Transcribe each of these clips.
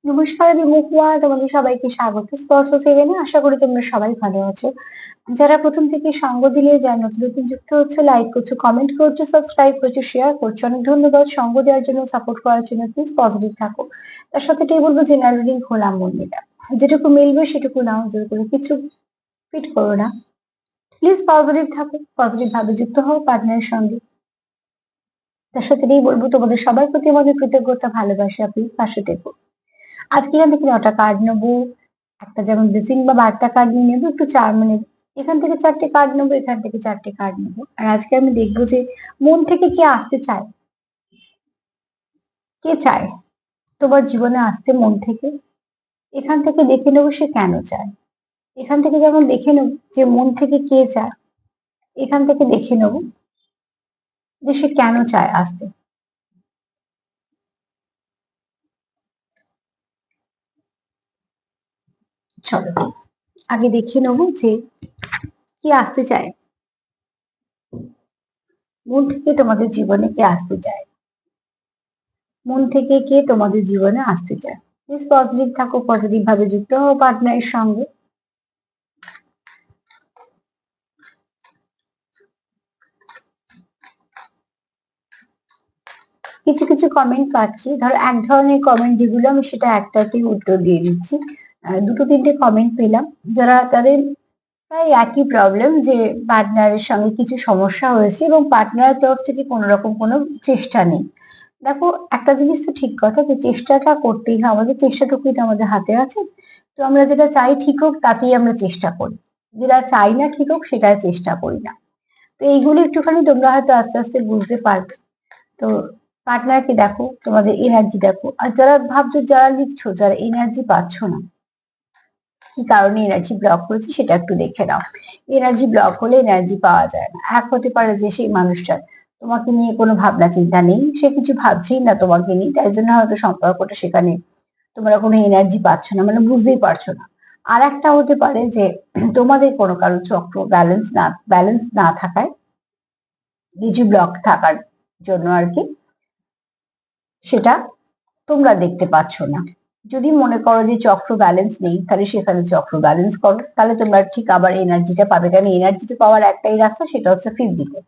নমস্কার, আমি মহুয়া। তোমাদের সবাইকে স্বাগত স্পর্শ সেভেনে। আশা করি তোমরা সবাই ভালো আছো। যারা প্রথম থেকে সঙ্গ দিলে, যারা নতুন নতুন যুক্ত হচ্ছে, লাইক করছো, কমেন্ট করছো, সাবস্ক্রাইব করছো, শেয়ার করছো, অনেক ধন্যবাদ। সঙ্গ দেওয়ার জন্য, সাপোর্ট করার জন্য। প্লিজ পজিটিভ থাকো। তার সাথে এটাই বলবো, জেনারেল রিডিং খোলা মন দিয়ে দাও। যেটুকু মিলবে সেটুকু নাও, জোর করে কিছু ফিট করো না। প্লিজ পজিটিভ থাকো, পজিটিভ ভাবে যুক্ত হও পার্টনারের সঙ্গে। তার সাথে এটাই বলবো, তোমাদের সবার প্রতি আমাদের কৃতজ্ঞতা, ভালোবাসা। প্লিজ পাশে থেকো। আজকে এখান থেকে 9টা কার্ড নেবো। একটা যেমন ব্লেসিং বা বার্তা কার্ড নিয়ে নেবো, একটু চার মানে এখান থেকে 4টে কার্ড নেবো, এখান থেকে 4টে কার্ড নেবো। আর আজকে আমি দেখবো যে মন থেকে কে আসতে চায়, কে চায় তোমার জীবনে আসতে মন থেকে। এখান থেকে দেখে নেবো সে কেন চায়। এখান থেকে যেমন দেখে নেবো যে মন থেকে কে চায়, এখান থেকে দেখে নেবো যে সে কেন চায় আসতে। চলো আগে দেখে নেবো যে কি আসতে চায়, মন থেকে তোমাদের জীবনে কে আসতে চায়, মন থেকে কে তোমাদের জীবনে আসতে চায়। প্লিজ পজিটিভ থাকো, পজিটিভ ভাবে যুক্ত হও পার্টনারের সঙ্গে। কিছু কিছু কমেন্ট পাচ্ছি, ধরো এক ধরনের কমেন্ট যেগুলো, আমি সেটা একটাকে উত্তর দিয়ে দিচ্ছি। দুটো তিনটে কমেন্ট পেলাম যারা তাদের প্রায় একই প্রবলেম, যে পার্টনারের সঙ্গে কিছু সমস্যা হয়েছে এবং পার্টনারের তরফ থেকে কোনো রকম কোনো চেষ্টা নেই। দেখো, একটা জিনিস তো ঠিক কথা, যে চেষ্টাটা করতেই হয়, আমাদের চেষ্টাটুকুই তো আমাদের হাতে আছে। তো আমরা যেটা চাই ঠিক হোক তাতেই আমরা চেষ্টা করি, যেটা চাই না ঠিক হোক সেটা চেষ্টা করি না। তো এইগুলো একটুখানি তোমরা হয়তো আস্তে আস্তে বুঝতে পারবে। তো পার্টনারকে দেখো, তোমাদের এনার্জি দেখো। আর যারা ভাবছো, যারা লিখছো, যারা এনার্জি পাচ্ছ না, কি কারণে এনার্জি ব্লক করেছে সেটা একটু দেখে নাও। এনার্জি ব্লক হলে এনার্জি পাওয়া যায় না। এক হতে পারে যে সেই মানুষটার তোমাকে নিয়ে কোনো ভাবনা চিন্তা নেই, সে কিছু ভাবছেই না তোমাকে নিয়ে, তাই জন্য হয়তো সম্পর্কটা সেখানে তোমরা কোনো এনার্জি পাচ্ছ না, মানে বুঝতেই পারছো না। আর একটা হতে পারে যে তোমাদের কোনো কারো চক্র ব্যালেন্স না থাকায়, কিছু ব্লক থাকার জন্য আর কি, সেটা তোমরা দেখতে পাচ্ছ না। যদি মনে করো যে চক্র ব্যালেন্স নেই, তাহলে সেখানে চক্র ব্যালেন্স করো, তাহলে তোমরা ঠিক আবার এনার্জিটা পাবে। কারণ এনার্জিটা পাওয়ার একটাই রাস্তা, সেটা হচ্ছে 50-তে।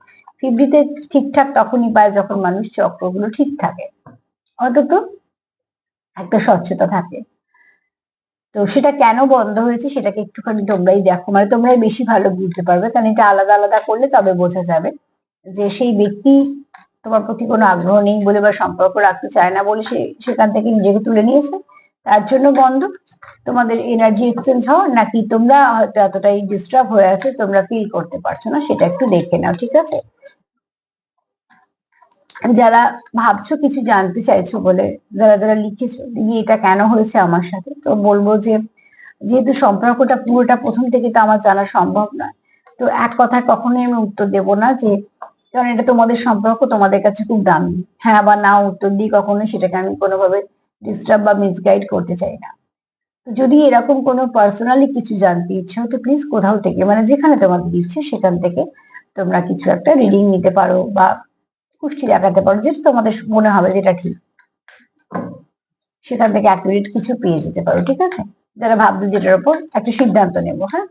50-তে ঠিকঠাক তখনই পায় যখন মানুষ চক্রগুলো ঠিক থাকে, অন্তত একটা স্বচ্ছতা থাকে। তো সেটা কেন বন্ধ হয়েছে সেটাকে একটুখানি তোমরাই দেখো, মানে তোমরাই বেশি ভালো বুঝতে পারবে, কারণ এটা আলাদা আলাদা করলে তবে বোঝা যাবে যে সেই ব্যক্তি তোমার প্রতি কোনো আগ্রহ নেই বলে বা সম্পর্ক রাখতে চায় না বলে সে সেখান থেকে নিজেকে তুলে নিয়েছে, তার জন্য বন্ধ। তোমাদের এনার্জি এক্সচেঞ্জ হওয়ার, নাকি তোমরা হয়তো এতটাই ডিস্টার্ব হয়ে আছো তোমরা ফিল করতে পারছো না, সেটা একটু দেখে নাও, ঠিক আছে। যারা ভাবছো কিছু জানতে চাইছো বলে, যারা যারা লিখেছো দিদি এটা কেন হয়েছে আমার সাথে, তো বলবো যে যেহেতু সম্পর্কটা পুরোটা প্রথম থেকে তো আমার জানা সম্ভব নয়, তো এক কথায় কখনোই আমি উত্তর দেব না যে, কারণ এটা তোমাদের সম্পর্ক, তোমাদের কাছে খুব দামি। হ্যাঁ বা না উত্তর দিই কখনোই, সেটাকে আমি কোনোভাবে ডিস্টার্ব বা মিসগাইড করতে চাই না। তো যদি এরকম কোনো পার্সোনালি কিছু জানতে ইচ্ছে হয়, তো প্লিজ কোথাও থেকে, মানে যেখানে তোমাদের ইচ্ছে সেখান থেকে তোমরা কিছু একটা রিডিং নিতে পারো বা কুষ্টি দেখাতে পারো, যেটা তোমাদের মনে হবে যেটা ঠিক, সেখান থেকে অ্যাকুরেট কিছু পেয়ে যেতে পারো, ঠিক আছে। যারা ভাবছো যেটার উপর একটা সিদ্ধান্ত নেবো, হ্যাঁ।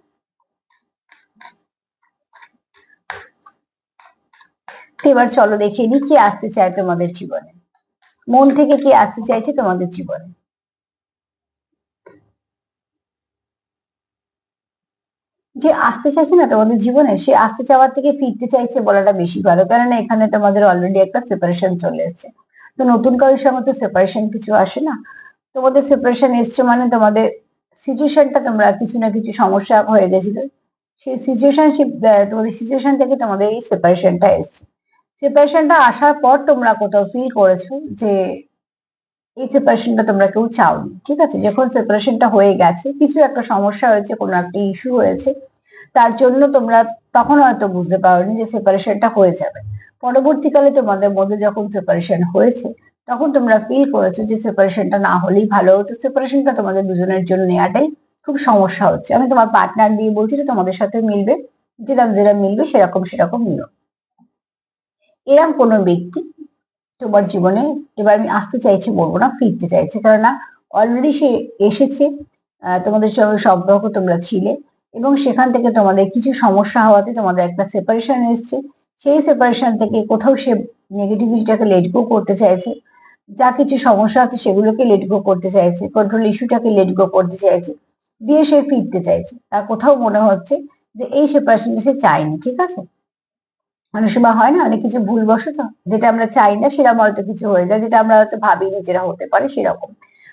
তো এবার চলো দেখে নি কি আসতে চায় তোমাদের জীবনে, মন থেকে কি আসতে চাইছে তোমাদের জীবনে। যে আসতে চাইছে না তোমাদের জীবনে, সে আসতে চাওয়ার থেকে ফিরতে চাইছে বলাটা বেশি ভালো, কারণ এখানে তোমাদের অলরেডি একটা সেপারেশন চলে এসেছে। তো নতুন কারোর সঙ্গে তো সেপারেশন কিছু আসে না। তোমাদের সেপারেশন এসছে মানে তোমাদের সিচুয়েশনটা, তোমরা কিছু না কিছু সমস্যা হয়ে গেছিল, সেই সিচুয়েশনশিপ, তোমাদের সিচুয়েশন থেকে তোমাদের এই সেপারেশনটা এসছে। সেপারেশনটা আসার পর তোমরা কোথাও ফিল করেছো যে এই সেপারেশনটা তোমরা কেউ চাওনি, ঠিক আছে। যখন সেপারেশনটা হয়ে গেছে, কিছু একটা সমস্যা হয়েছে, কোনো একটা ইস্যু হয়েছে, তার জন্য তোমরা তখন হয়তো বুঝতে পারোনি যে সেপারেশনটা হয়ে যাবে। পরবর্তীকালে তোমাদের মধ্যে যখন সেপারেশন হয়েছে, তখন তোমরা ফিল করেছো যে সেপারেশনটা না হলেই ভালো হতো, সেপারেশনটা তোমাদের দুজনের জন্য নেওয়াটাই খুব সমস্যা হচ্ছে। আমি তোমার পার্টনার দিয়ে বলছি, যে তোমাদের সাথে মিলবে, যেটা যেটা মিলবে সেরকম সেরকম নিও। এরকম কোনো ব্যক্তি তোমার জীবনে, এবার আমি আসতে চাইছে বলবো না, ফিরতে চাইছে, কারণ না অলরেডি সে এসেছে, তোমাদের সঙ্গে সম্পর্ক তোমরা ছিলে, এবং সেখান থেকে তোমাদের কিছু সমস্যা হওয়াতে তোমাদের একটা সেপারেশন এসছে। সেই সেপারেশন থেকে কোথাও সে নেগেটিভিটিটাকে লেট গো করতে চাইছে, যা কিছু সমস্যা আছে সেগুলোকে লেট গো করতে চাইছে, কন্ট্রোল ইস্যুটাকে লেট গো করতে চাইছে, দিয়ে সে ফিরতে চাইছে। তার কোথাও মনে হচ্ছে যে এই সেপারেশনটা সে চায়নি, ঠিক আছে? অনেক সময় হয় না, অনেক কিছু ভুলবশত যেটা আমরা চাই না সেরকম হয়তো কিছু হয়ে যায়, যেটা আমরা হয়তো ভাবি নিজেরা হতে পারে সেরকম।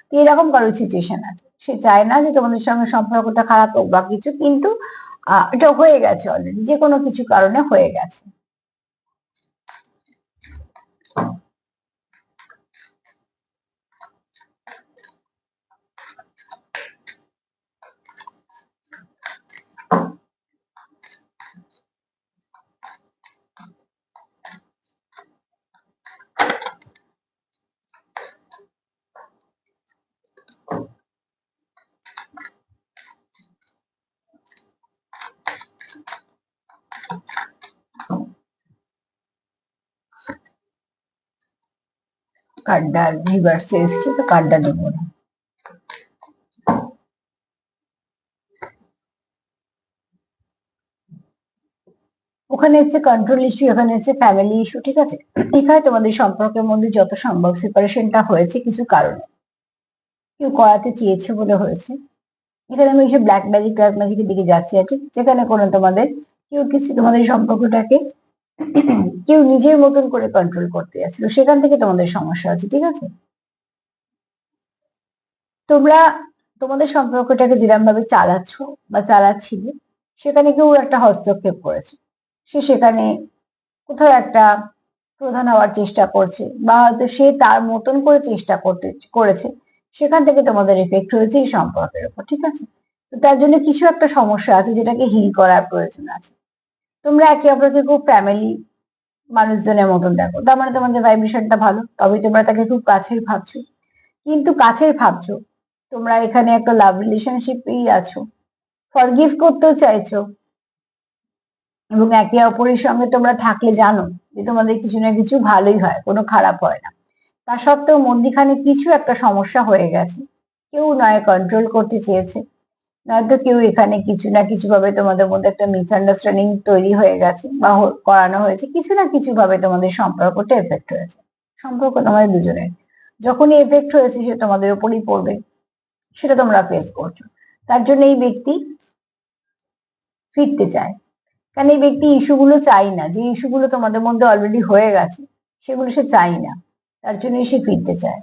তো এরকম কারো সিচুয়েশন আছে, সে চায় না যে তোমাদের সঙ্গে সম্পর্কটা খারাপ হোক বা কিছু, কিন্তু এটা হয়ে গেছে অলরেডি, যে কোনো কিছু কারণে হয়ে গেছে। কার্ডটা রিভার্সে এসছে, তো কার্ডটা নেবো না। ওখানে হচ্ছে কন্ট্রোল ইস্যু, এখানে হচ্ছে ফ্যামিলি ইস্যু, ঠিক আছে? এখানে তোমাদের সম্পর্কের মধ্যে যত সম্ভব সেপারেশনটা হয়েছে কিছু কারণে, কেউ করাতে চেয়েছে বলে হয়েছে। এখানে আমি এসে ব্ল্যাক ম্যাজিক ডার্ক ম্যাজিকের দিকে যাচ্ছি আর ঠিক, যেখানে কোনো তোমাদের কেউ কিছু তোমাদের সম্পর্কটাকে কেউ নিজের মতন করে কন্ট্রোল করতে যাচ্ছিল, সেখান থেকে তোমাদের সমস্যা আছে, ঠিক আছে? তোমরা তোমাদের সম্পর্কটাকে যেরকম ভাবে চালাচ্ছ বা চালাচ্ছিলে, সেখানে কেউ একটা হস্তক্ষেপ করেছে। সে সেখানে কোথাও একটা প্রধান হওয়ার চেষ্টা করছে, বা হয়তো সে তার মতন করে চেষ্টা করেছে, সেখান থেকে তোমাদের এফেক্ট হয়েছে এই সম্পর্কের উপর, ঠিক আছে? তো তার জন্য কিছু একটা সমস্যা আছে যেটাকে হিল করার প্রয়োজন আছে। তোমরা একে অপরকে খুব ফ্যামিলি মানুষজনের মতন দেখো, তার মানে তোমাদের ভাইব্রেশনটা ভালো, তবে তোমরা তাকে খুব কাছের ভাবছো। কিন্তু কাছের ভাবছো, তোমরা এখানে একটা লাভ রিলেশনশিপেই আছো, ফরগিভ করতেও চাইছো, এবং একে অপরের সঙ্গে তোমরা থাকলে জানো যে তোমাদের কিছু না কিছু ভালোই হয়, কোনো খারাপ হয় না। তা সত্ত্বেও মধ্যিখানে কিছু একটা সমস্যা হয়ে গেছে, কেউ নয় কন্ট্রোল করতে চেয়েছে, নয়তো কেউ এখানে কিছু না কিছু ভাবে তোমাদের মধ্যে একটা মিসআন্ডারস্ট্যান্ডিং তৈরি হয়ে গেছে, বা করানো হয়েছে, কিছু না কিছু ভাবে তোমাদের সম্পর্কটা এফেক্ট হয়েছে। সম্পর্ক তোমাদের দুজনের যখনই এফেক্ট হয়েছে, সে তোমাদের উপরই পড়বে, সেটা তোমরা ফেস করছো। তার জন্য এই ব্যক্তি ফিরতে চায়, কারণ এই ব্যক্তি ইস্যুগুলো চাই না, যে ইস্যুগুলো তোমাদের মধ্যে অলরেডি হয়ে গেছে সেগুলো সে চাই না, তার জন্যই সে ফিরতে চায়।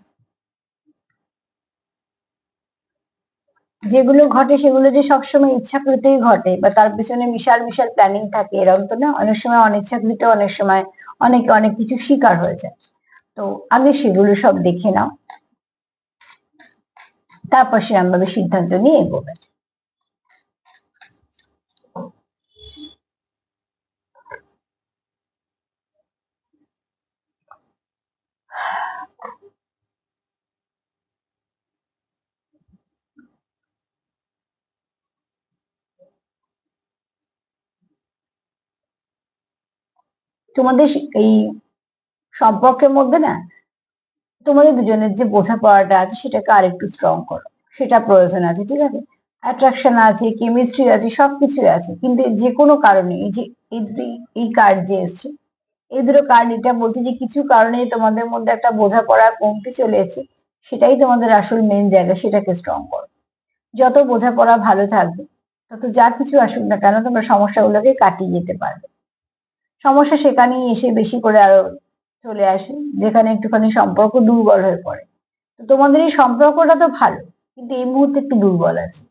যেগুলো ঘটে সেগুলো যে সবসময় ইচ্ছাকৃতই ঘটে বা তার পিছনে বিশাল বিশাল প্ল্যানিং থাকে এরকম তো না, অনেক সময় অনিচ্ছাকৃত, অনেক সময় অনেকে অনেক কিছু শিকার হয়ে যায়। তো আগে সেগুলো সব দেখে নাও, তারপর সেরকম ভাবে সিদ্ধান্ত নিয়ে এগোবে। তোমাদের এই সম্পর্কের মধ্যে না, তোমাদের দুজনের যে বোঝাপড়াটা আছে সেটাকে আরেকটু স্ট্রং করো, সেটা প্রয়োজন আছে, ঠিক আছে? অ্যাট্রাকশন আছে, কেমিস্ট্রি আছে, সবকিছুই আছে, কিন্তু যে কোনো কারণে এই যে এই কার্ড যে এসছে, এই দুটো কার্ড এটা বলছে যে কিছু কারণে তোমাদের মধ্যে একটা বোঝাপড়া কমতে চলে এসেছে, সেটাই তোমাদের আসল মেন জায়গা, সেটাকে স্ট্রং করো। যত বোঝাপড়া ভালো থাকবে, তত যা কিছু আসুক না কেন তোমরা সমস্যাগুলোকে কাটিয়ে যেতে পারবে। সমস্যা সেখানেই এসে বেশি করে আরো চলে আসে, যেখানে একটুখানি সম্পর্ক দুর্বল হয়ে পড়ে। তো তোমাদের এই সম্পর্কটা তো ভালো, কিন্তু এই মুহূর্তে একটু দুর্বল আছে,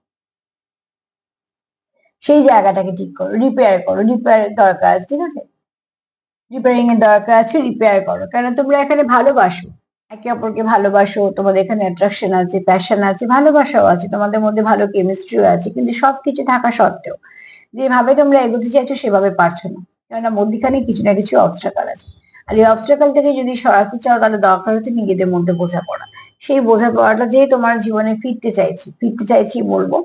সেই জায়গাটাকে ঠিক করো, রিপেয়ার করো, রিপেয়ার দরকার আছে, ঠিক আছে? রিপেয়ারিং এর দরকার আছে, রিপেয়ার করো, কেন তোমরা এখানে ভালোবাসো, একে অপরকে ভালোবাসো, তোমাদের এখানে অ্যাট্রাকশন আছে, প্যাশন আছে, ভালোবাসাও আছে, তোমাদের মধ্যে ভালো কেমিস্ট্রিও আছে, কিন্তু সবকিছু থাকা সত্ত্বেও যেভাবে তোমরা এগোতে চাইছো সেভাবে পারছো না, কেননা মধ্যিখানে কিছু না কিছু অবস্ট্রাকল আছে। আর এই অবস্ট্রাকল থেকে যদি সরাতে চাও, তাহলে দরকার হচ্ছে নিজেদের মধ্যে বোঝাপড়া। সেই বোঝাপড়াটা যে তোমার জীবনে ফিরতে চাইছি বলবো,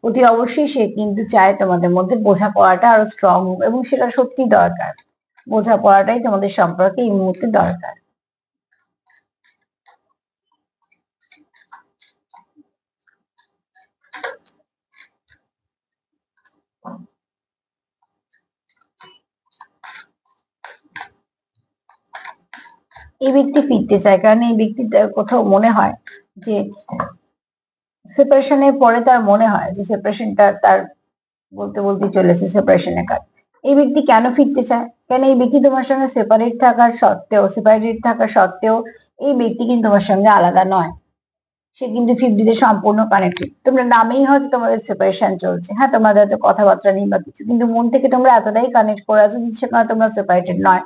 অতি অবশ্যই সে কিন্তু চায় তোমাদের মধ্যে বোঝাপড়াটা আরো স্ট্রং হোক, এবং সেটা সত্যি দরকার। বোঝাপড়াটাই তোমাদের সম্পর্কে এই মুহূর্তে দরকার। এই ব্যক্তি ফিরতে চায়, কারণ এই ব্যক্তি কোথাও মনে হয় যে সেপারেশনের পরে তার মনে হয় যে সেপারেশনটা তার বলতে বলতে চলেছে সেপারেশনের কাজ। এই ব্যক্তি কেন ফিরতে চায়? কেন এই ব্যক্তি তোমার সঙ্গে সেপারেটেড থাকার সত্ত্বেও এই ব্যক্তি কিন্তু তোমার সঙ্গে আলাদা নয়। সে কিন্তু 50 সম্পূর্ণ কানেক্টেড। তোমরা নামেই হয়তো তোমাদের সেপারেশন চলছে, হ্যাঁ তোমাদের হয়তো কথাবার্তা নেই বা কিছু, কিন্তু মন থেকে তোমরা এতটাই কানেক্ট করে আছো যে সেখানে তোমরা সেপারেটেড নয়।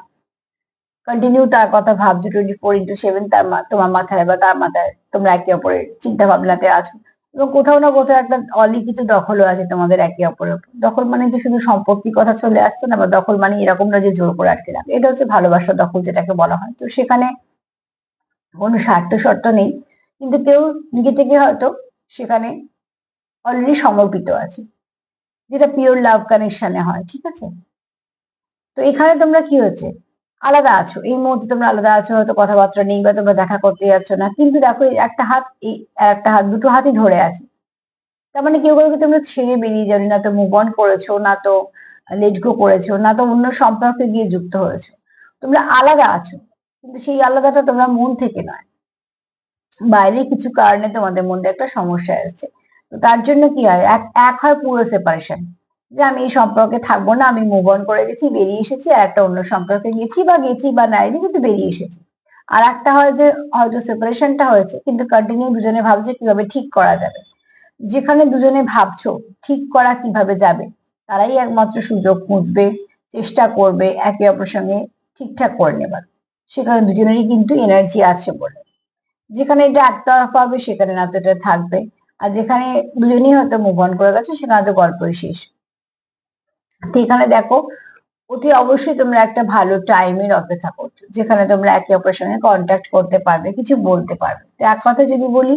কন্টিনিউ তার কথা ভাবছো 24/7, তোমার মাথায় বা তার মাথায় তোমরা একে অপরের চিন্তা ভাবনাতে আছো, এবং কোথাও না কোথাও একটা অলিখিত দখলও আছে তোমাদের একে অপরের উপর। দখল মানে যে শুধু সম্পত্তির কথা চলে আসছে না, বা দখল মানে এরকম না যে জোর করে আটকে রাখে, এটা হচ্ছে ভালোবাসার দখল যেটাকে বলা হয়। তো সেখানে কোনো স্বার্থ শর্ত নেই, কিন্তু কেউ নিজে থেকে হয়তো সেখানে অলরেডি সমর্পিত আছে, যেটা পিওর লাভ কানেকশনে হয়, ঠিক আছে? তো এখানে তোমরা কি হচ্ছে, আলাদা আছো, এই মুহূর্তে তোমরা আলাদা আছো, হয়তো কথাবার্তা নেই বা তোমরা দেখা করতে যাচ্ছ না, কিন্তু দেখো একটা হাত এই একটা হাত, দুটো হাতই ধরে আছে। তার মানে কেউ কাউকে তোমরা ছেড়ে বেরিয়ে যাও, না তো মুভ অন করেছো, না তো লেট গো করেছো, না তো অন্য সম্পর্কে গিয়ে যুক্ত হয়েছো। তোমরা আলাদা আছো, কিন্তু সেই আলাদাটা তোমরা মন থেকে নয়, বাইরের কিছু কারণে তোমাদের মধ্যে একটা সমস্যা এসেছে। তো তার জন্য কি হয়, এক এক হয় পুরো সেপারেশন, যে আমি এই সম্পর্কে থাকবো না, আমি মুভ অন করে গেছি, বেরিয়ে এসেছি, আর একটা অন্য সম্পর্কে গেছি বা নাইনি, কিন্তু বেরিয়ে এসেছি। আর একটা হয় যে হয়তো সেপারেশনটা হয়েছে, কিন্তু কন্টিনিউ দুজনে ভাবছে কিভাবে ঠিক করা যাবে। যেখানে দুজনে ভাবছো ঠিক করা কিভাবে যাবে, তারাই একমাত্র সুযোগ খুঁজবে, চেষ্টা করবে একে অপরের সঙ্গে ঠিকঠাক করে নেবার। সেখানে দুজনেরই কিন্তু এনার্জি আছে বলে। যেখানে এটা একতরফা হবে সেখানে না তো এটা থাকবে, আর যেখানে দুজনেই হয়তো মুভ অন করে গেছে সেখানে তো গল্পই শেষ। তো এখানে দেখো, অতি অবশ্যই তোমরা একটা ভালো টাইমের অপেক্ষা করছো, যেখানে তোমরা একে অপরের সঙ্গে কন্ট্যাক্ট করতে পারবে, কিছু বলতে পারবে। তো এক কথা যদি বলি,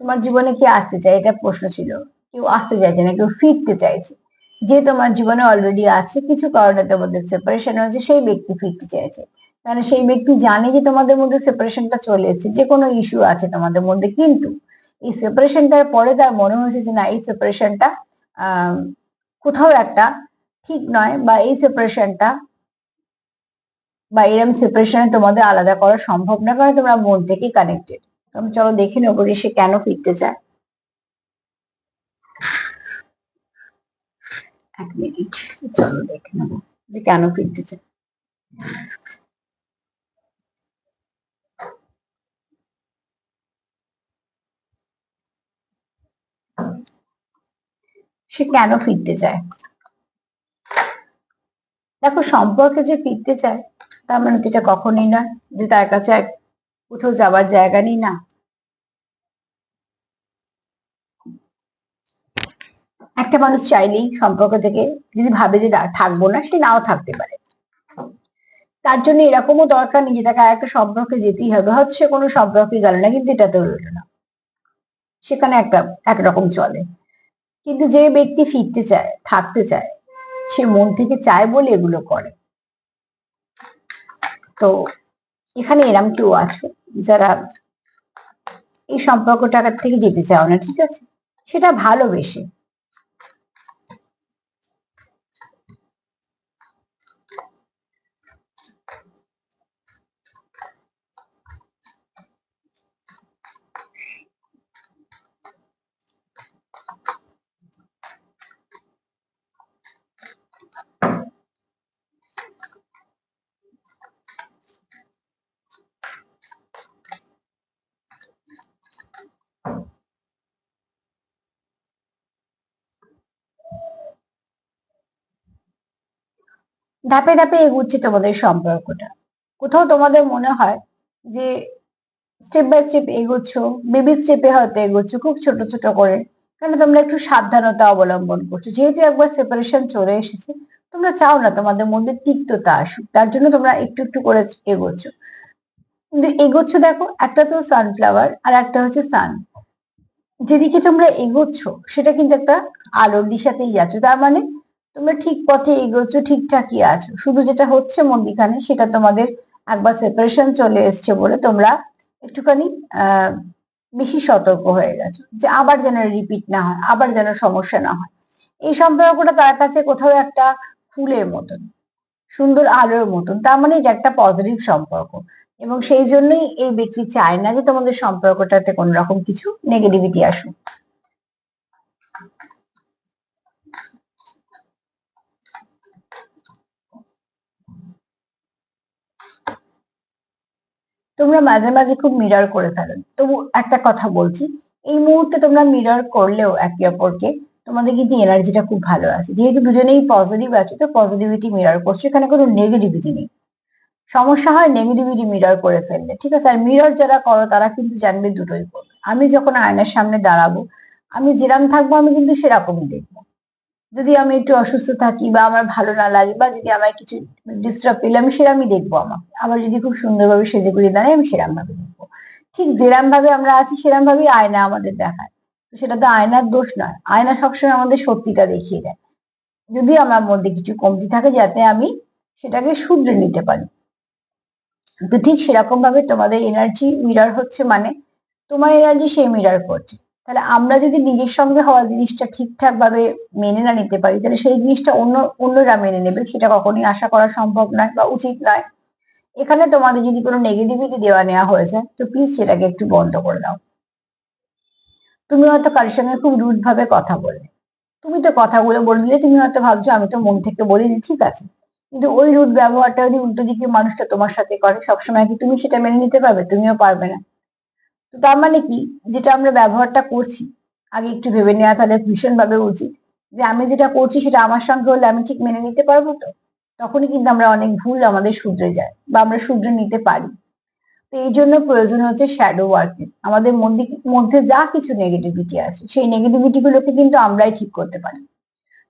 তোমার জীবনে কে আসতে চায়, এটা প্রশ্ন ছিল। কেউ আসতে চাইছে না, কেউ ফিরতে চাইছে। যে তোমার জীবনে অলরেডি আছে, কিছু কারণে তোমাদের সেপারেশন হয়েছে, সেই ব্যক্তি ফিরতে চাইছে। কারণ সেই ব্যক্তি জানে যে তোমাদের মধ্যে সেপারেশনটা চলে এসেছে, যে কোনো ইস্যু আছে তোমাদের মধ্যে, কিন্তু এই সেপারেশনটার পরে তার মনে হয়েছে যে না, এই সেপারেশনটা আহ কোথাও একটা ঠিক নয়, বা এই সেপারেশনটা বা এরম সেপারেশনে তোমাদের আলাদা করা সম্ভব না, কারণ তোমরা মন থেকে কানেক্টেড। তুমি চলো দেখে নেবো যে সে কেন ফিরতে চায়। 1 মিনিট, চলো দেখে নেবো যে কেন ফিরতে চায়। সে কেন ফিরতে চায়? দেখো, সম্পর্কে যে ফিরতে চায় তার মানে তো এটা কখনোই নয় যে তার কাছে আর কোথাও যাবার জায়গা নেই, না। একটা মানুষ চাইলেই সম্পর্ক থেকে যদি ভাবে যে থাকবো না, সে নাও থাকতে পারে। তার জন্য এরকমও দরকার নেই যে তাকে আর একটা সম্পর্কে যেতেই হবে, হয়তো সে কোনো সম্পর্কে গেল না, কিন্তু এটা তো রইল না, সেখানে একটা একরকম চলে। কিন্তু যে ব্যক্তি ফিরতে চায়, থাকতে চায়, সে মন থেকে চায় বলে এগুলো করে। তো এখানে এরম কেউ আছে যারা এই সম্পর্কটা থেকে যেতে চাও না, ঠিক আছে, সেটা ভালোবেসে। ধাপে ধাপে এগুচ্ছে তোমাদের সম্পর্কটা। কোথাও তোমাদের মনে হয় যে স্টেপ বাই স্টেপ এগোচ্ছ, বেবি স্টেপে হয়তো এগোচ্ছ, খুব ছোট ছোট করে, কারণ তোমরা একটু সাবধানতা অবলম্বন করছো, যেহেতু একবার সেপারেশন চলে এসেছে। তোমরা চাও না তোমাদের মধ্যে তিক্ততা আসুক, তার জন্য তোমরা একটু একটু করে এগোচ্ছ। কিন্তু এগোচ্ছ দেখো, একটা তো সানফ্লাওয়ার আর একটা হচ্ছে সান, যেদিকে তোমরা এগোচ্ছ সেটা কিন্তু একটা আলোর দিশাতেই যাচ্ছ। তার মানে তোমরা ঠিক পথে এগোচ্ছ, ঠিকঠাকই আছো। শুধু যেটা হচ্ছে মধ্যিখানে, সেটা তোমাদের একবার সেপারেশন চলে এসছে বলে তোমরা একটুখানি আহ বেশি সতর্ক হয়ে গেছো, যে আবার যেন রিপিট না হয়, আবার যেন সমস্যা না হয়। এই সম্পর্কটা তার কাছে কোথাও একটা ফুলের মতন, সুন্দর আলোর মতন, তার মানে এটা একটা পজিটিভ সম্পর্ক। এবং সেই জন্যই এই ব্যক্তি চায় না যে তোমাদের সম্পর্কটাতে কোন রকম কিছু নেগেটিভিটি আসুক। তোমরা মাঝে মাঝে খুব মিরর করে ফেলো। তবু একটা কথা বলছি, এই মুহূর্তে তোমরা মিরর করলেও একে অপরকে তোমাদের কিন্তু এনার্জিটা খুব ভালো আছে, যেহেতু দুজনেই পজিটিভ আছে তো পজিটিভিটি মিরর করছো, এখানে কোনো নেগেটিভিটি নেই। সমস্যা হয় নেগেটিভিটি মিরর করে ফেললে, ঠিক আছে? আর মিরর যারা করো তারা কিন্তু জানবে দুটোই করবে। আমি যখন আয়নার সামনে দাঁড়াবো, আমি যেরাম থাকবো আমি কিন্তু সেরকমই দেখবো। যদি আমি একটু অসুস্থ থাকি বা আমার ভালো না লাগে বা যদি আমার কিছু ডিস্টার্ব পেলে আমি সেরামই দেখবো আমাকে। আবার যদি খুব সুন্দরভাবে সেজে গুজে দাঁড়াই আমি সেরাম ভাবে দেখবো। ঠিক যেরাম ভাবে আমরা আছি সেরাম ভাবেই আয়না আমাদের দেখায়। তো সেটা তো আয়নার দোষ নয়, আয়না সবসময় আমাদের সত্যিটা দেখিয়ে দেয়। যদি আমার মধ্যে কিছু কমতি থাকে যাতে আমি সেটাকে শুধরে নিতে পারি। তো ঠিক সেরকম ভাবে তোমাদের এনার্জি মিরর হচ্ছে, মানে তোমার এনার্জি সে মিরর করছে। তাহলে আমরা যদি নিজের সঙ্গে হওয়া জিনিসটা ঠিকঠাক ভাবে মেনে না নিতে পারি, তাহলে সেই জিনিসটা অন্যরা মেনে নেবে, সেটা কখনোই আশা করা সম্ভব নয় বা উচিত নয়। এখানে তোমাদের যদি কোনো নেগেটিভিটি দেওয়া নেওয়া হয়ে যায় তো প্লিজ সেটাকে একটু বন্ধ করে দাও। তুমি হয়তো কারোর সঙ্গে খুব রুড ভাবে কথা বললে, তুমি তো কথাগুলো বলে দিলে, তুমি হয়তো ভাবছো আমি তো মন থেকে বলিনি, ঠিক আছে, কিন্তু ওই রুড ব্যবহারটা যদি উল্টো দিকে মানুষটা তোমার সাথে করে, সবসময় কি তুমি সেটা মেনে নিতে পারবে? তুমিও পারবে না। তো তার মানে কি, যেটা আমরা ব্যবহারটা করছি আগে একটু ভেবে নেওয়া তাহলে ভীষণ ভাবে উচিত, যে আমি যেটা করছি সেটা আমার সঙ্গে হলে আমি ঠিক মেনে নিতে পারবো তো? তখনই কিন্তু আমরা অনেক ভুল আমাদের শুধরে যায় বা আমরা শুধরে নিতে পারি। তো এই জন্য প্রয়োজন হচ্ছে শ্যাডো ওয়ার্কের। আমাদের মধ্যে মধ্যে যা কিছু নেগেটিভিটি আছে সেই নেগেটিভিটি গুলোকে কিন্তু আমরাই ঠিক করতে পারি।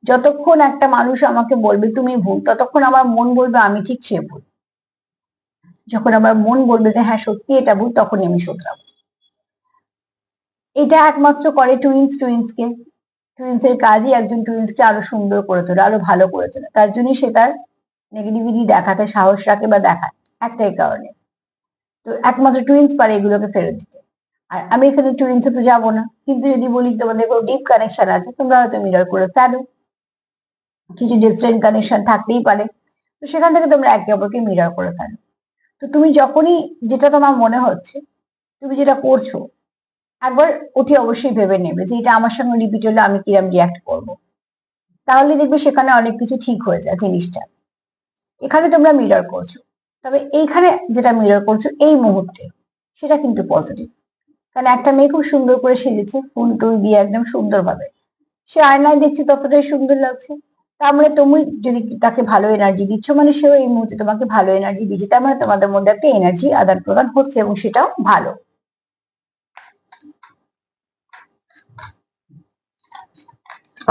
যতক্ষণ একটা মানুষ আমাকে বলবে তুমি ভুল, ততক্ষণ আমার মন বলবে আমি ঠিক, সে ভুল। যখন আমার মন বলবে যে হ্যাঁ সত্যি এটা ভুল, তখনই আমি শুধরাবো। এটা একমাত্র করে টুইন্স কে। টুইন্স এর কাজই একজন টুইন্স কে আরো সুন্দর করে তোলা, আরো ভালো করে তোলা। তার জন্যই সে তার নেগেটিভিটি দেখাতে সাহস রাখে বা দেখায়, একটাই কারণে। তো একমাত্র টুইন্স পারে এগুলোকে ফেরত দিতে। আর আমি এখানে টুইন্সে তো যাবো না, কিন্তু যদি বলি তোমাদের কোনো ডিপ কানেকশন আছে, তোমরা হয়তো মিরর করে ফেলো, কিছু ডিস্টেন্ট কানেকশন থাকতেই পারে, তো সেখান থেকে তোমরা একে অপরকে মিরর করে ফেলো। তো তুমি যখনই যেটা তোমার মনে হচ্ছে তুমি যেটা করছো, একবার অতি অবশ্যই ভেবে নেবে যে এটা আমার সঙ্গে রিপিট হলে আমি কিরম রিয়াক্ট করবো। তাহলে দেখবে সেখানে অনেক কিছু ঠিক হয়ে যায় জিনিসটা। এখানে তোমরা মিরর করছো, তবে এইখানে যেটা মিরর করছো এই মুহূর্তে সেটা কিন্তু পজিটিভ। কারণ একটা মেয়ে খুব সুন্দর করে সেজেছে ফুল টুল দিয়ে একদম সুন্দরভাবে, সে আয়নায় দেখছে ততটাই সুন্দর লাগছে। তার মানে তুমি যদি তাকে ভালো এনার্জি দিচ্ছ, মানে সেও এই মুহূর্তে তোমাকে ভালো এনার্জি দিচ্ছে, তার মানে তোমাদের মধ্যে একটা এনার্জি আদান প্রদান হচ্ছে এবং সেটাও ভালো।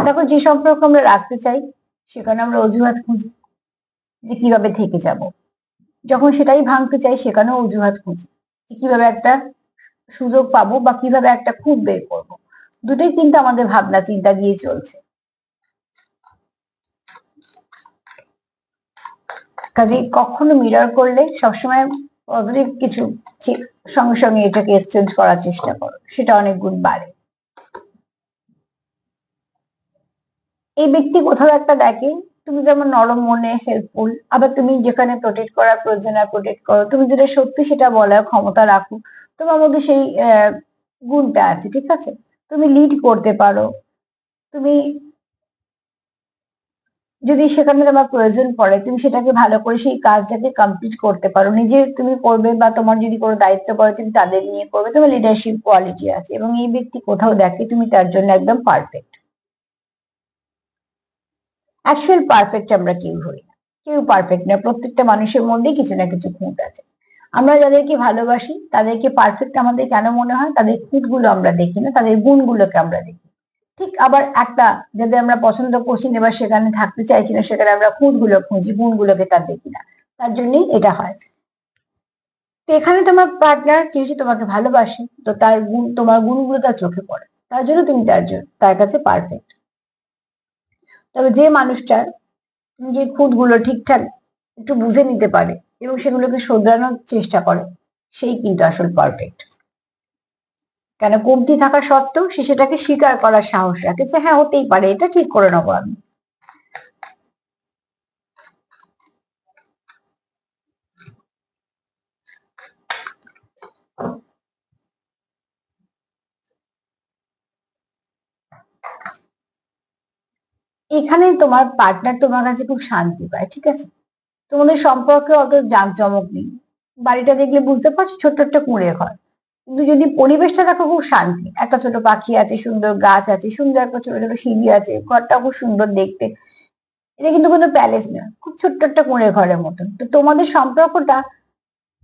দেখো, যে সম্পর্ক আমরা রাখতে চাই সেখানে আমরা অজুহাত খুঁজি যে কিভাবে থেকে যাব, যখন সেটাই ভাঙতে চাই সেখানেও অজুহাত খুঁজি যে কিভাবে একটা সুযোগ পাবো বা কিভাবে একটা খুঁত বের করবো। দুটোই কিন্তু আমাদের ভাবনা চিন্তা দিয়ে চলছে। কাজে কখনো মিরর করলে সবসময় পজিটিভ কিছু সঙ্গে সঙ্গে এটাকে এক্সচেঞ্জ করার চেষ্টা করো, সেটা অনেক গুণ বাড়ে। এই ব্যক্তি কোথাও একটা দেখে তুমি যেমন নরম মনে হেল্পফুল, আবার তুমি যেখানে প্রোটেক্ট করার প্রয়োজন প্রোটেক্ট করো, তুমি যেটা সত্যি সেটা বলার ক্ষমতা রাখো, তোমার মধ্যে সেই গুণটা আছে, ঠিক আছে? তুমি লিড করতে পারো। তুমি যদি সেখানে তোমার প্রয়োজন পড়ে তুমি সেটাকে ভালো করে সেই কাজটাকে কমপ্লিট করতে পারো, নিজে তুমি করবে বা তোমার যদি কোনো দায়িত্ব পড়ে তুমি তাদের নিয়ে করবে, তোমার লিডারশিপ কোয়ালিটি আছে এবং এই ব্যক্তি কোথাও দেখে তুমি তার জন্য একদম পারফেক্ট। অ্যাকচুয়াল পারফেক্ট আমরা কেউ হই না, কেউ পারফেক্ট না, প্রত্যেকটা মানুষের মধ্যেই কিছু না কিছু খুঁত আছে। আমরা যাদেরকে ভালোবাসি তাদেরকে পারফেক্ট আমাদের কেন মনে হয়? তাদের খুঁতগুলো আমরা দেখি না, তাদের গুণগুলোকে আমরা দেখি। ঠিক আবার একটা যাদের আমরা পছন্দ করছি না বা সেখানে থাকতে চাইছি না, সেখানে আমরা খুঁতগুলো খুঁজি, গুণগুলোকে তার দেখি না। তার জন্যই এটা হয়। তো এখানে তোমার পার্টনার যেহেতু তোমাকে ভালোবাসে, তো তার গুণ, তোমার গুণগুলো তার চোখে পড়ে, তার জন্য তুমি তার কাছে পারফেক্ট। তবে যে মানুষটা নিজের খুঁতগুলো ঠিকঠাক একটু বুঝে নিতে পারে এবং সেগুলোকে শোধরানোর চেষ্টা করে, সেই কিন্তু আসল পারফেক্ট। কেন কমতি থাকা সত্ত্বেও সে সেটাকে স্বীকার করার সাহস রাখে যে হ্যাঁ হতেই পারে, এটা ঠিক করে নেবো আমি। এখানে তোমার পার্টনার তোমার কাছে খুব শান্তি পায়, ঠিক আছে? তোমাদের সম্পর্কে অত জাঁকজমক নেই। বাড়িটা দেখলে বুঝতে পারছো ছোট্ট একটা কুঁড়ে ঘর, কিন্তু যদি পরিবেশটা দেখো খুব শান্তি, একটা ছোট পাখি আছে, সুন্দর গাছ আছে, সুন্দর একটা ছোট ছোট সিঁড়ি আছে, ঘরটা খুব সুন্দর দেখতে। এটা কিন্তু কোনো প্যালেস না, খুব ছোট্ট একটা কুঁড়ে ঘরের মতন। তো তোমাদের সম্পর্কটা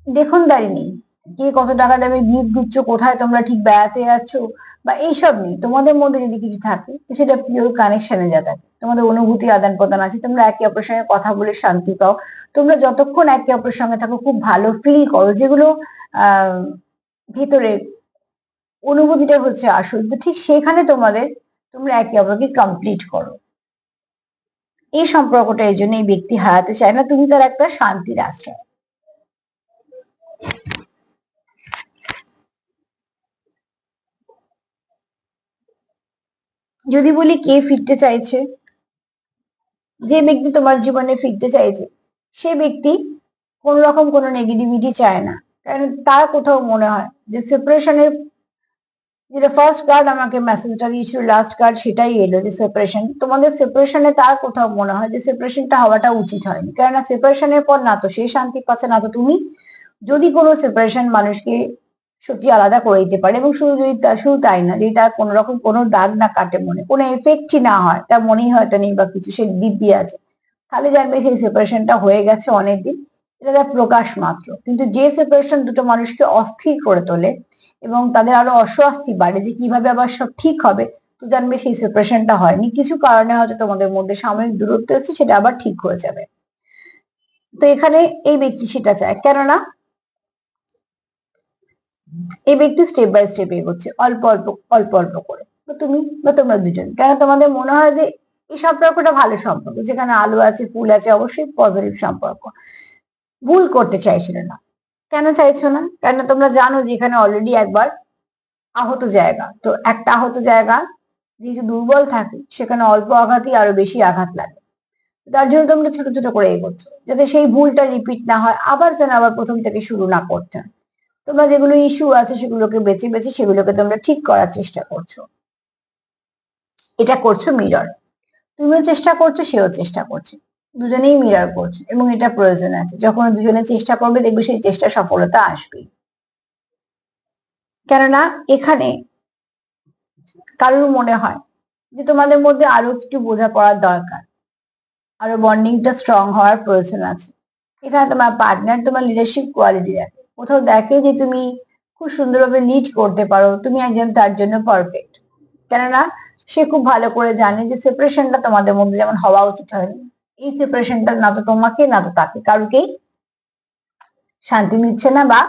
দেখনদারি নেই, কে কত টাকা দেবে, গিফট দিচ্ছ, কোথায় তোমরা ঠিক বেড়াতে যাচ্ছ, বা এইসব নেই। তোমাদের মধ্যে যদি কিছু থাকে তো সেটা পিওর কানেকশনে যা থাকে, তোমাদের অনুভূতি আদান প্রদান আছে, তোমরা একে অপরের সঙ্গে কথা বলে শান্তি পাও। তোমরা যতক্ষণ একে অপরের সঙ্গে থাকো খুব ভালো ফিল করো, যেগুলো আহ ভিতরে অনুভূতিটা হচ্ছে আসল। তো ঠিক সেখানে তোমরা একে অপরকে কমপ্লিট করো। এই সম্পর্কটা এই জন্য এই ব্যক্তি হারাতে চায় না, তুমি তার একটা শান্তির আশ্রয়। যদি বলি কে ফিরতে চাইছে, যে ব্যক্তি তোমার জীবনে ফিরতে চাইছে সে ব্যক্তি কোন রকম কোনো নেগেটিভিটি চায় না। কারণ তার কোথাও মনে হয় যে সেপারেশনের, যেটা ফার্স্ট কার্ড আমাকে মেসেজটা দিয়েছিল, লাস্ট কার্ড সেটাই এলো যে সেপারেশন। তোমাদের সেপারেশনে তার কোথাও মনে হয় যে সেপারেশনটা হওয়াটা উচিত হয়নি, কেননা সেপারেশনের পর না তো সে শান্তি পাচ্ছে না তো তুমি। যদি কোনো সেপারেশন মানুষকে সত্যি আলাদা করে দিতে পারে, এবং শুধু তাই না, যদি তার কোনো রকম কোনো দাগ না কাটে, মনে কোনো এফেক্টই না হয়, তার মনেই হয়তো নেই বা কিছু, সে দিব্যি আছে, তাহলে জানবে সেই সেপারেশনটা হয়ে গেছে অনেকদিন। এটা তার প্রকাশ মাত্র। কিন্তু যে সেপারেশন দুটো মানুষকে অস্থির করে তোলে এবং তাদের আরো অস্বস্তি বাড়ে যে কিভাবে আবার সব ঠিক হবে, তো জানবে সেই সেপারেশনটা হয়নি, কিছু কারণে হয়তো তোমাদের মধ্যে সাময়িক দূরত্ব আছে, সেটা আবার ঠিক হয়ে যাবে। তো এখানে এই ব্যক্তি সেটা চায়, কেননা এই ব্যক্তি স্টেপ বাই স্টেপ এগোচ্ছে, অল্প অল্প অল্প অল্প করে। তো তুমি বা তোমরা দুজন, কেন তোমাদের মনে হয় যে এই সম্পর্কটা ভালো সম্পর্ক, যেখানে আলো আছে, ফুল আছে, অবশ্যই পজিটিভ সম্পর্ক। ভুল করতে চাইছিল না। কেন চাইছো না? কেন তোমরা জানো যে এখানে অলরেডি একবার আহত জায়গা, তো একটা আহত জায়গা যেহেতু দুর্বল থাকে, সেখানে অল্প আঘাতই আরো বেশি আঘাত লাগে। তার জন্য তোমরা ছোট ছোট করে এগোচ্ছ, যাতে সেই ভুলটা রিপিট না হয়, আবার যেন আবার প্রথম থেকে শুরু না করতে হয়। তোমরা যেগুলো ইস্যু আছে সেগুলোকে বেছে বেছে সেগুলোকে তোমরা ঠিক করার চেষ্টা করছো। এটা করছো মিরর, তুমিও চেষ্টা করছো, সেও চেষ্টা করছে, দুজনেই মিরর করছে, এবং এটা প্রয়োজন আছে। যখন দুজনে চেষ্টা করবে দেখবে সেই চেষ্টা সফলতা আসবেই। কেননা এখানে কারোর মনে হয় যে তোমাদের মধ্যে আরো কিছু বোঝাপড়ার দরকার, আরো বন্ডিংটা স্ট্রং হওয়ার প্রয়োজন আছে। এখানে তোমার পার্টনার তোমার লিডারশিপ কোয়ালিটি দেখে, কোথাও দেখে যে তুমি খুব সুন্দরভাবে লিড করতে পারো, তুমি একজন তার জন্য পারফেক্ট। কেননা সে খুব ভালো করে জানে যে সেপারেশনটা তোমাদের মধ্যে যেমন হওয়া উচিত হয়নি, এই সেপারেশনটা না তো তোমাকে না তো তাকে কারুকেই শান্তি দিচ্ছে না, বা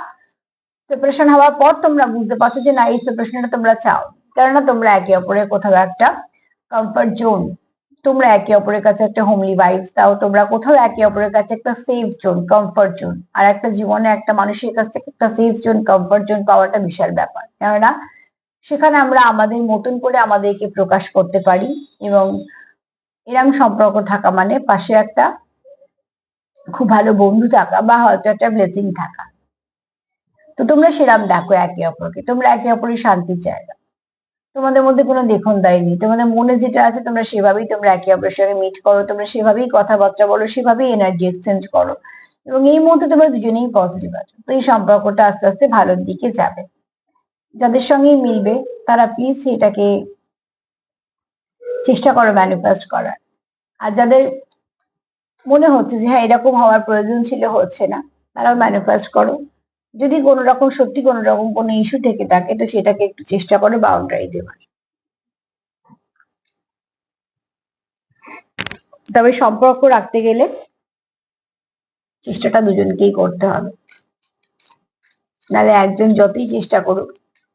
সেপারেশন হওয়ার পর তোমরা বুঝতে পারছো যে না, এই সেপারেশনটা তোমরা চাও। কেননা তোমরা একে অপরের কোথাও একটা কমফর্ট জোন, তোমরা একে অপরের কাছে একটা হোমলি ভাইবস দাও, তোমরা কোথাও একে অপরের কাছে একটা সেফ জোন, কমফর্ট জোন। আর একটা জীবনে একটা মানুষের কাছ থেকে একটা সেফ জোন, কমফর্ট জোন পাওয়াটা বিশাল ব্যাপার, কেননা সেখানে আমরা আমাদের মতন করে আমাদেরকে প্রকাশ করতে পারি, এবং এরম সম্পর্ক থাকা মানে পাশে একটা খুব ভালো বন্ধু থাকা, বা হয়তো একটা ব্লেসিং থাকা। তো তোমরা সেরাম দেখো একে অপরকে, তোমরা একে অপরের শান্তির জায়গা। তোমাদের মধ্যে কোনো দেখনদারি নেই, তোমাদের মনে যেটা আছে তোমরা সেভাবেই তোমরা একে অপরের সঙ্গে মিট করো, তোমরা সেভাবেই কথাবার্তা বলো, সেভাবেই এনার্জি এক্সচেঞ্জ করো, এবং এই মুহূর্তে তোমরা দুজনেই পজিটিভ আছো। তো এই সম্পর্কটা আস্তে আস্তে ভালোর দিকে যাবে। যাদের সঙ্গেই মিলবে তারা প্লিজ সেটাকে চেষ্টা করো ম্যানিফেস্ট করার। আর যাদের মনে হচ্ছে যে হ্যাঁ এরকম হওয়ার প্রয়োজন ছিল, হচ্ছে না, তারাও ম্যানিফেস্ট করো। যদি কোনো রকম সত্যি কোনো রকম কোনো ইস্যু থেকে থাকে তো সেটাকে একটু চেষ্টা করো বাউন্ডারি দেওয়ার। তবে সম্পর্ক রাখতে গেলে চেষ্টাটা দুজনকেই করতে হবে, নাহলে একজন যতই চেষ্টা করুক,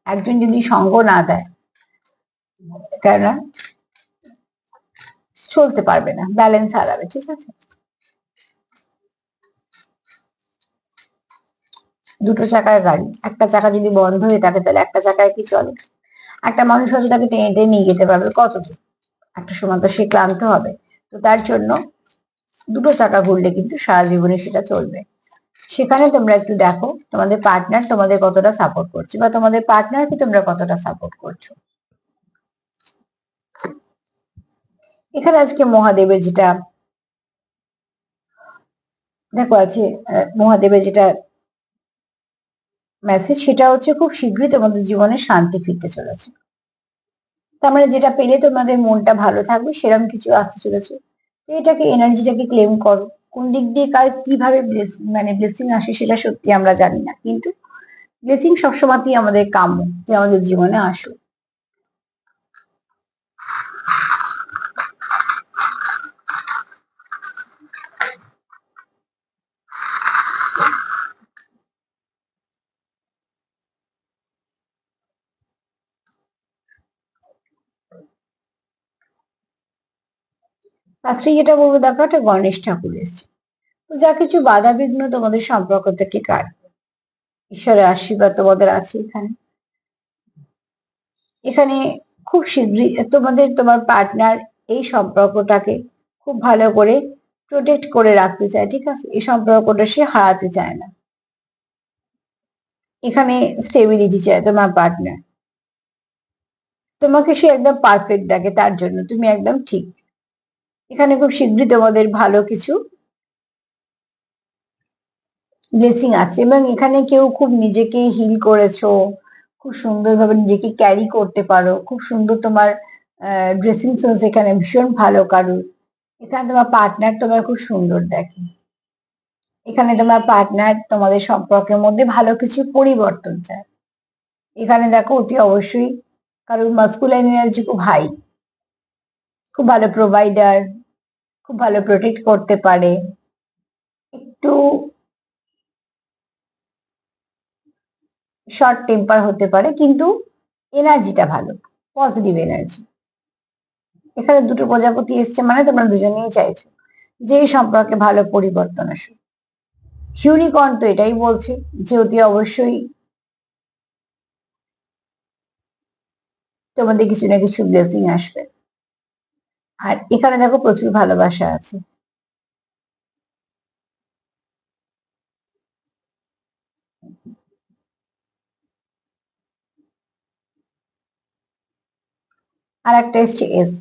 একজন যদি সঙ্গ না দেয়, কেননা চলতে পারবে না, ব্যালেন্স হারাবে, ঠিক আছে? দুটো চাকার গাড়ি, একটা চাকা যদি বন্ধ হয়ে থাকে তাহলে একটা চাকায় কি চলে? একটা মানুষ হয়তো তাকে টেনে টেনে নিয়ে যেতে পারবে কতদূর, একটা সময় তো সে ক্লান্ত হবে। তো তার জন্য দুটো চাকা ঘুরলে কিন্তু সারা জীবনে সেটা চলবে। সেখানে তোমরা একটু দেখো তোমাদের পার্টনার তোমাদের কতটা সাপোর্ট করছে, বা তোমাদের পার্টনারকে তোমরা কতটা সাপোর্ট করছো। এখানে আজকে মহাদেবের যেটা দেখো আছে, মহাদেবের যেটা মেসেজ সেটা হচ্ছে খুব শীঘ্রই তোমাদের জীবনে শান্তি ফিরতে চলেছে। তার মানে যেটা পেলে তোমাদের মনটা ভালো থাকবে সেরকম কিছু আসতে চলেছে। তো এটাকে এনার্জিটাকে ক্লেম করো। কোন দিক দিয়ে কার কিভাবে মানে ব্লেসিং আসে সেটা সত্যি আমরা জানি না, কিন্তু ব্লেসিং সবসময়ই আমাদের কাম্য যে আমাদের জীবনে আসুক। শাস্ত্রী যেটা বলবো, দেখো একটা গণেশ ঠাকুর এসছে। তো যা কিছু বাধা বিঘ্ন তোমাদের সম্পর্ক থেকে কাটবে, ঈশ্বরের আশীর্বাদ তোমাদের আছে এখানে। এখানে খুব শীঘ্রই তোমার পার্টনার এই সম্পর্কটাকে খুব ভালো করে প্রোটেক্ট করে রাখতে চায়, ঠিক আছে? এই সম্পর্কটা সে হারাতে চায় না। এখানে স্টেবিলিটি চায় তোমার পার্টনার। তোমাকে সে একদম পারফেক্ট দেখে, তার জন্য তুমি একদম ঠিক। এখানে খুব শীঘ্রই তোমাদের ভালো কিছু ব্লেসিং আছে, এবং এখানে কেউ খুব নিজেকে হিল করেছো, খুব সুন্দরভাবে নিজেকে ক্যারি করতে পারো, খুব সুন্দর তোমার ড্রেসিং সেন্স এখানে ভীষণ ভালো কারুর। এখানে তোমার পার্টনার তোমার খুব সুন্দর দেখে। এখানে তোমার পার্টনার তোমাদের সম্পর্কের মধ্যে ভালো কিছু পরিবর্তন চায়। এখানে দেখো অতি অবশ্যই কারোর মাস্কুলাইন এনার্জি খুব হাই, খুব ভালো প্রোভাইডার, খুব ভালো প্রোটেক্ট করতে পারে, একটু শর্ট টেম্পার হতে পারে, কিন্তু এনার্জিটা ভালো, পজিটিভ এনার্জি। এখানে দুটো প্রজাপতি এসছে, মানে তোমরা দুজনেই চাইছো যে এই সম্পর্কে ভালো পরিবর্তন আসুক। ইউনিকর্ন তো এটাই বলছে যে অতি অবশ্যই তোমাদের কিছু না কিছু ব্লেসিং আসবে। আর এখানে দেখো প্রচুর ভালোবাসা আছে। আর একটা এসছে এস,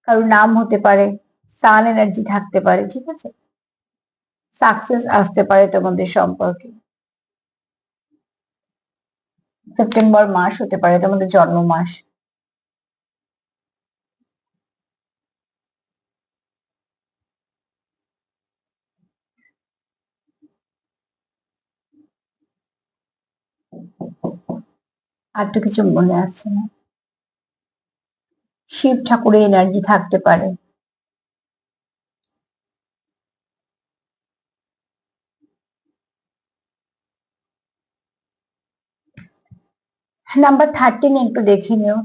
কারোর নাম হতে পারে, সান এনার্জি থাকতে পারে, ঠিক আছে? সাকসেস আসতে পারে তোমাদের সম্পর্কে। সেপ্টেম্বর মাস হতে পারে তোমাদের জন্ম মাস। আর তো কিছু মনে আসছে না। শিব ঠাকুরের এনার্জি থাকতে পারে। নাম্বার 13 একটু দেখে নিও,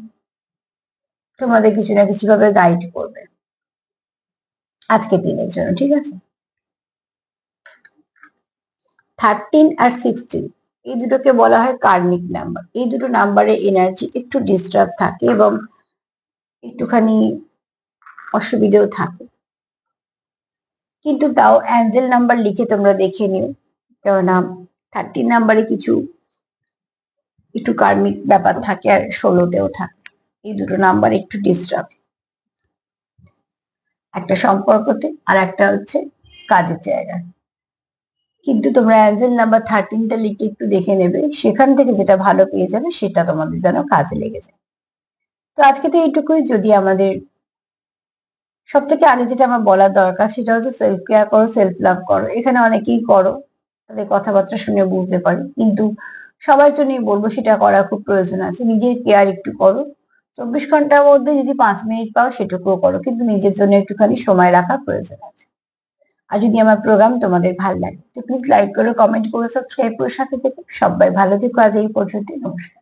তোমাদের কিছু না কিছু ভাবে গাইড করবে আজকে দিনের জন্য, ঠিক আছে? 13 আর 16 এই দুটোকে বলা হয় কার্মিক নাম্বার। এই দুটো নাম্বারে এনার্জি একটু ডিস্টার্ব থাকে এবং একটুখানি অসুবিধেও থাকে, কিন্তু তাও অ্যাঞ্জেল নাম্বার লিখে তোমরা দেখে নিও, কেননা 13 নাম্বারে কিছু একটু কার্মিক ব্যাপার থাকে আর 16তেও থাকে। এই দুটো নাম্বার একটু ডিস্টার্ব, একটা সম্পর্কতে আর একটা হচ্ছে কাজের জায়গায়। কিন্তু তোমরা অ্যাঞ্জেল নাম্বার 13টা লিখে একটু দেখে নেবে, সেখান থেকে যেটা ভালো পেয়ে যাবে সেটা তোমাদের যেন কাজে লেগে যায়। তো আজকে তো এইটুকুই। যদি আমাদের সব থেকে আগে যেটা আমার বলার দরকার সেটা হচ্ছে সেলফ কেয়ার করো, সেলফ লাভ করো। এখানে অনেকেই করো, তাদের কথাবার্তা শুনে বুঝতে পারি, কিন্তু সবার জন্যই বলবো সেটা করার খুব প্রয়োজন আছে। নিজের কেয়ার একটু করো, 24 ঘন্টার মধ্যে যদি 5 মিনিট পাও সেটুকুও করো, কিন্তু নিজের জন্য একটুখানি সময় রাখা প্রয়োজন আছে। আর যদি আমার প্রোগ্রাম তোমাদের ভালো লাগে তো প্লিজ লাইক করো, কমেন্ট করো, সাবস্ক্রাইব করো, সাথে থেকো। সবাই ভালো থেকো। আজ এই পর্যন্ত, নমস্কার।